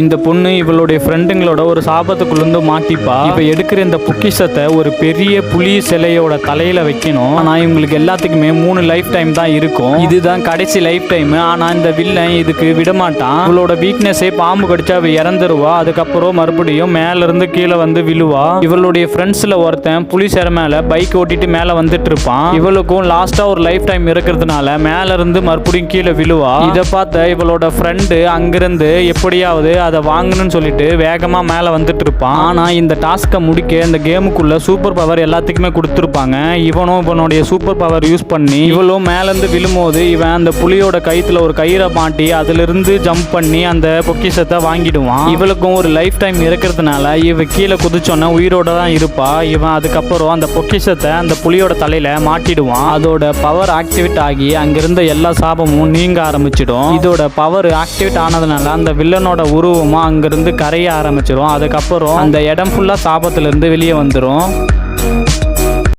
இந்த பொண்ணு இவளுடைய ஃப்ரெண்டுங்களோட ஒரு சாபத்துக்குள்ளேருந்து மாட்டிப்பா. இப்ப எடுக்கிற இந்த பொக்கிஷத்தை ஒரு பெரிய புலி சிலையோட தலையில வைக்கணும். ஆனா இவங்களுக்கு எல்லாத்துக்குமே 3 லைஃப் டைம் தான் இருக்கும். இதுதான் கடைசி லைஃப் டைம். ஆனா இந்த வில்லன் இதுக்கு விடமாட்டான். இவளோட வீக்னஸே பாம்பு கடிச்சா அவ இறந்துருவா. அதுக்கப்புறம் மறுபடியும் மேல இருந்து கீழே வந்து விழுவா. இவளுடைய ஃப்ரெண்ட்ஸ்ல ஒருத்தன் புலி சிறை மேல பைக் ஓட்டிட்டு மேல வந்துட்டு இருப்பான். இவளுக்கும் லாஸ்டா ஒரு லைஃப் டைம் இருக்கிறதுனால மேல இருந்து மறுபடியும் கீழே விழுவா. இதை பார்த்த இவளோட ஃப்ரெண்டு அங்கிருந்து எப்படியாவது அதை வாங்கணும்னு சொல்லிட்டு வேகமா மேல வந்துட்டு இருப்பான். ஆனா இந்த டாஸ்கை முடிக்க இந்த கேமுக்குள்ள சூப்பர் பவர் எல்லாத்துக்குமே கொடுத்துருப்பாங்க. இவனும் இவனுடைய சூப்பர் பவர் யூஸ் பண்ணி இவளும் மேல இருந்து விழும்போது இவன் அந்த புலியோட கயித்துல ஒரு கயிறை மாட்டி அதுல இருந்து ஜம்ப் பண்ணி அந்த பொக்கிஷத்தை வாங்கிடுவான். இவளுக்கும் ஒரு லைஃப் டைம் இருக்கிறதுனால இவ கீழே குதிச்சோன்னா உயிரோட தான் இருப்பா. இவன் அதுக்கப்புறம் அந்த பொக்கிஷத்தை அந்த புலியோட தலையில மாட்டிடுவான். அதோட பவர் ஆக்டிவேட் ஆகி அங்கிருந்த எல்லா சாபமும் நீங்க ஆரம்பிச்சிடும். இதோட பவர் ஆக்டிவேட் ஆனதுனால அந்த வில்லனோட உருவமும் அங்கிருந்து கரைய ஆரம்பிச்சிடும். அதுக்கப்புறம் அந்த இடம் ஃபுல்லா சாபத்துல இருந்து வெளியே வந்துடும்.